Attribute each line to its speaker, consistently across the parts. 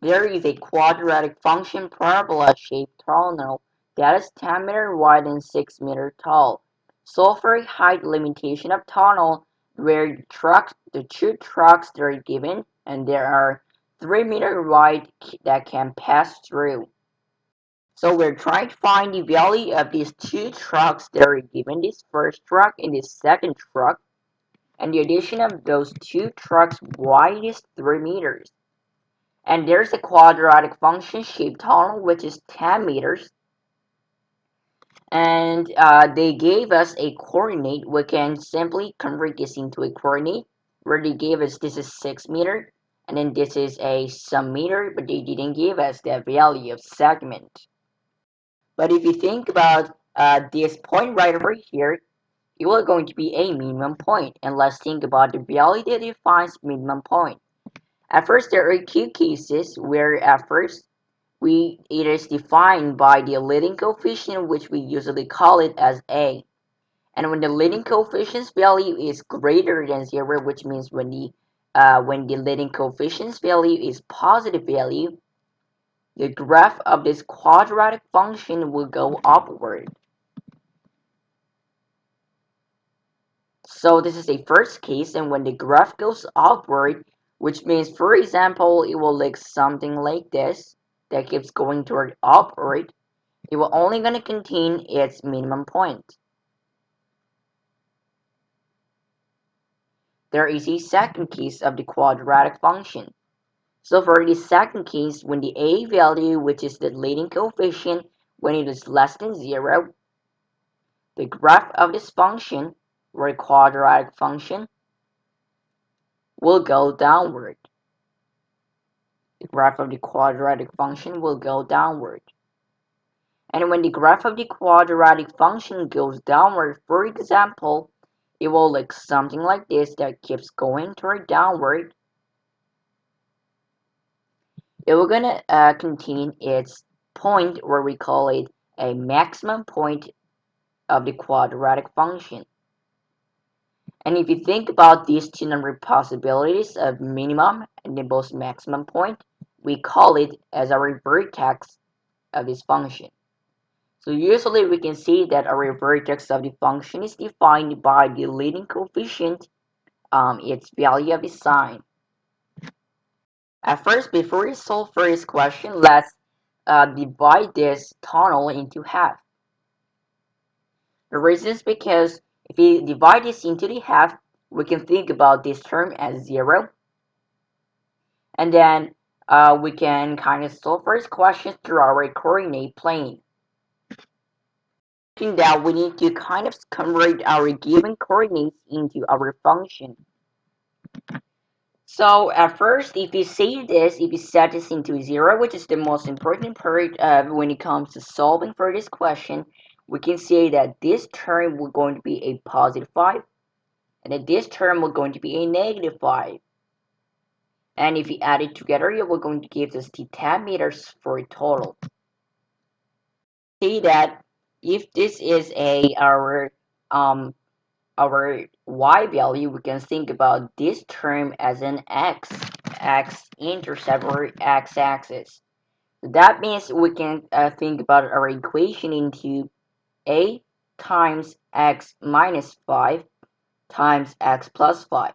Speaker 1: There is a quadratic function parabola-shaped tunnel that is 10 meters wide and 6 meters tall. Solve for a height limitation of tunnel where the two trucks that are given and there are 3 meters wide that can pass through. So we're trying to find the value of these two trucks that are given, this first truck and this second truck, and the addition of those two trucks wide is 3 meters. And there's a quadratic function shaped tunnel which is 10 meters. And they gave us a coordinate. We can simply convert this into a coordinate where they gave us this is 6 meters and then this is a some meter, but they didn't give us the value of segment. But if you think about this point right over here, it will going to be a minimum point. And let's think about the value that defines minimum point. At first, there are two cases where at first it is defined by the leading coefficient, which we usually call it as A. And when the leading coefficient's value is greater than 0, which means when the leading coefficient's value is positive value, the graph of this quadratic function will go upward. So this is a first case, and when the graph goes upward, which means, for example, it will look something like this, that keeps going toward upward, it will only going to contain its minimum point. There is a second case of the quadratic function. So for the second case, when the a value, which is the leading coefficient, when it is less than 0, the graph of this function, or a quadratic function, will go downward. The graph of the quadratic function will go downward. And when the graph of the quadratic function goes downward, for example, it will look something like this that keeps going toward downward. It will gonna contain its point, where we call it a maximum point of the quadratic function. And if you think about these two number possibilities of minimum and the most maximum point, we call it as our vertex of this function. So usually we can see that our vertex of the function is defined by the leading coefficient, its value of the sign. At first, before we solve for this question, let's divide this tunnel into half. The reason is because if we divide this into the half, we can think about this term as 0. And then we can kind of solve for this question through our coordinate plane. That we need to kind of convert our given coordinates into our function. So at first, if you set this into 0, which is the most important part when it comes to solving for this question, we can say that this term will going to be a positive 5, and that this term will going to be a negative 5. And if you add it together, it will going to give us the 10 meters for a total. See that if this is our y value, we can think about this term as an x-intercept or x-axis. So that means we can think about our equation into a times x minus 5 times x plus 5.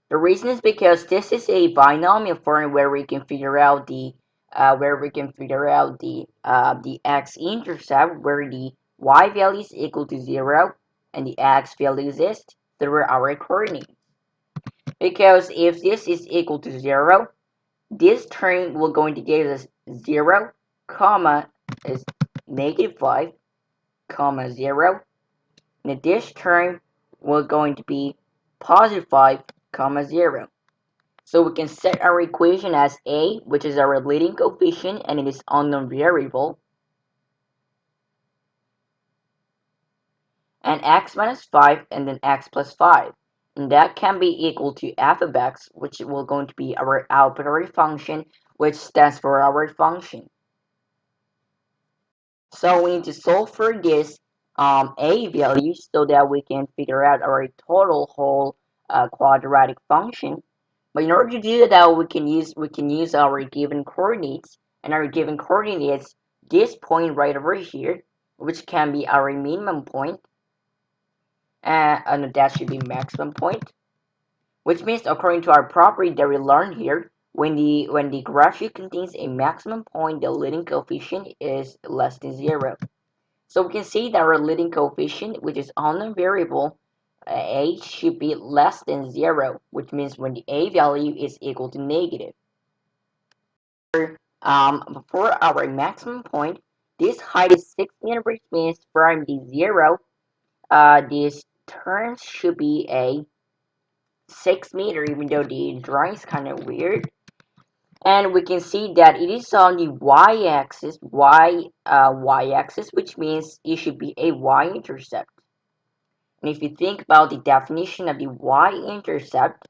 Speaker 1: The reason is because this is a binomial form where we can figure out the x-intercept, where the y value is equal to 0 and the x value exists through our coordinates. Because if this is equal to 0, this term will going to give us 0, comma is negative 5, comma 0, and this term will going to be positive 5, comma 0. So we can set our equation as a, which is our leading coefficient and it is unknown variable, and x minus 5 and then x plus 5. And that can be equal to f of x, which will going to be our arbitrary function, which stands for our function. So we need to solve for this a value so that we can figure out our total whole quadratic function. But in order to do that, we can use our given coordinates, and our given coordinates, this point right over here, which can be our minimum point, and that should be maximum point, which means according to our property that we learned here, when the graph sheet contains a maximum point, the leading coefficient is less than 0. So we can see that our leading coefficient, which is unknown variable, a should be less than 0, which means when the a value is equal to negative. For our maximum point, this height is 6 meters, which means from the 0, this turn should be a 6 meter, even though the drawing is kind of weird. And we can see that it is on the y-axis, y-axis, which means it should be a y-intercept. And if you think about the definition of the y-intercept,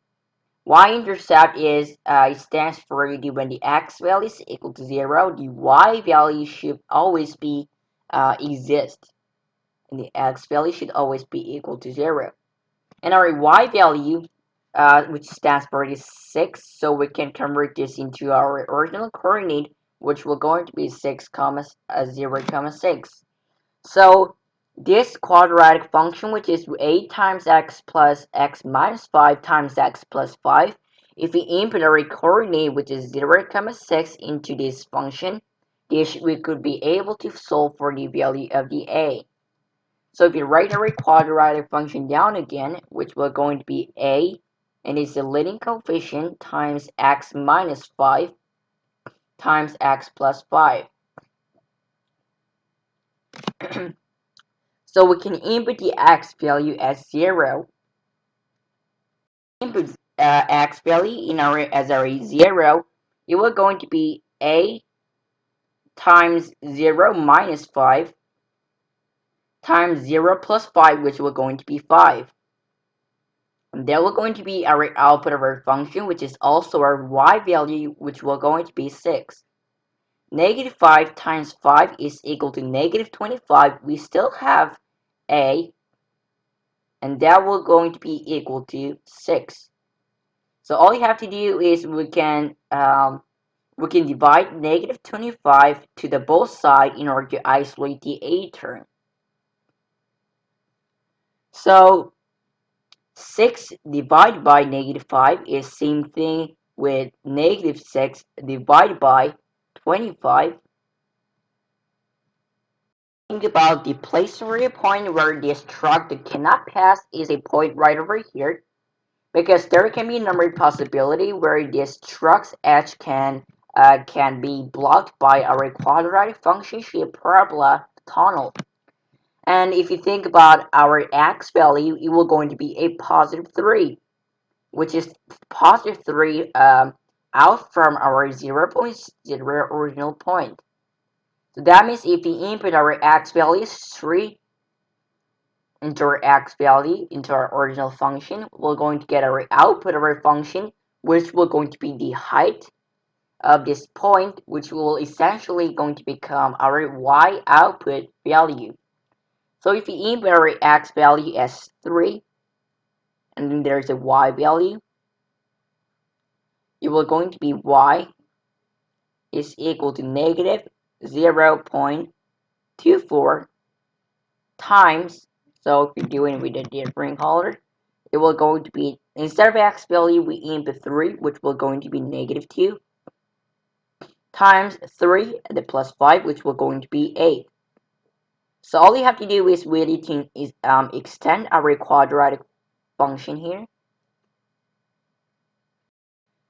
Speaker 1: y-intercept is it stands for when the x value is equal to 0, the y value should always be exist, and the x value should always be equal to 0. And our y value, which stands for is 6, so we can convert this into our original coordinate, which will going to be 6, 0, 6. So this quadratic function, which is 8 times x plus x minus 5 times x plus 5, if we input our coordinate, which is 0, 6, into this function, we could be able to solve for the value of the a. So if you write our quadratic function down again, which will going to be a, and it's the leading coefficient times x minus 5 times x plus 5. So we can input the x value as 0. Input x value as our 0. It will going to be a times 0 minus 5 times 0 plus 5, which will going to be 5. And that will going to be our output of our function, which is also our y value, which will going to be 6. Negative 5 times 5 is equal to negative 25. We still have a, and that will going to be equal to 6. So all you have to do is we can divide negative 25 to the both sides in order to isolate the a term. So 6 divided by negative 5 is same thing with negative 6 divided by 25. Think about the place-area point where this truck that cannot pass is a point right over here, because there can be a number of possibility where this truck's edge can be blocked by our quadratic function shaped parabola tunnel. And if you think about our x value, it will going to be a positive 3, which is positive 3 out from our 0.0 original point. So that means if we input our x value is 3 into our x value into our original function, we're going to get our output of our function, which will going to be the height of this point, which will essentially going to become our y output value. So if we input our x value as 3, and then there's a y value, it will going to be y is equal to negative 0.24 times, so if you're doing with a different color, it will going to be, instead of x value, we input 3, which will going to be negative 2, times 3 and the plus 5, which will going to be 8. So all you have to do is really extend our quadratic function here.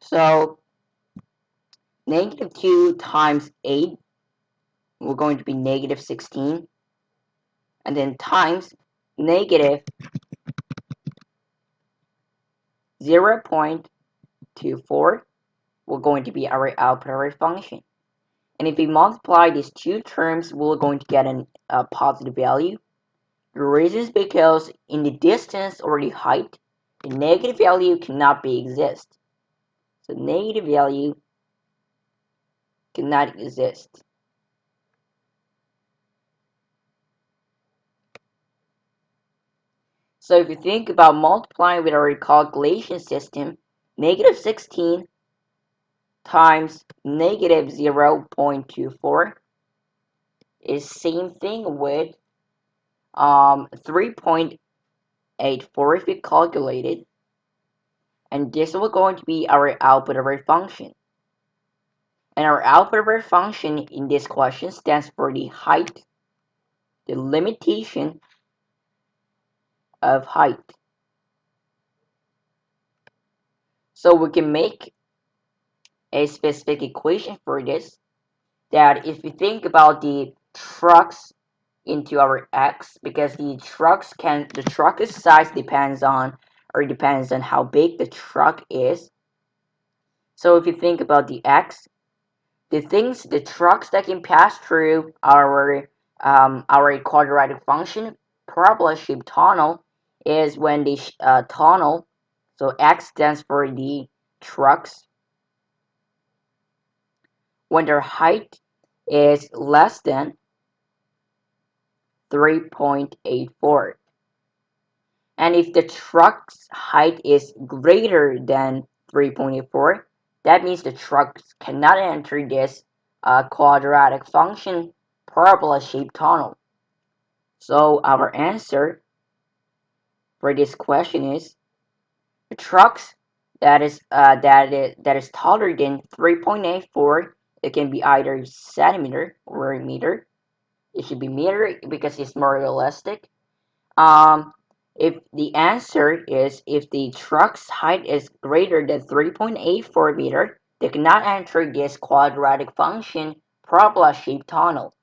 Speaker 1: So negative 2 times 8, we're going to be negative 16, and then times negative 0.24 will going to be our output of our function. And if we multiply these two terms, we're going to get a positive value. The reason is because in the distance or the height, the negative value cannot be exist. So negative value cannot exist. So if you think about multiplying with our calculation system, Negative 16 times negative 0.24 is same thing with 3.84 if you calculate it, and this will going to be our output of our function. And our output of our function in this question stands for the height, the limitation of height. So we can make a specific equation for this, that if we think about the trucks into our x, because the truck's size depends on how big the truck is. So if you think about the x, the trucks that can pass through our quadratic function parabola-shaped tunnel is when the tunnel, so x stands for the trucks, when their height is less than 3.84. And if the truck's height is greater than 3.84, that means the trucks cannot enter this quadratic function parabola-shaped tunnel. So our answer for this question is the trucks that is taller than 3.84. It can be either centimeter or meter. It should be meter because it's more realistic. Um, if the answer is if the truck's height is greater than 3.84 meter, they cannot enter this quadratic function parabola-shaped tunnel.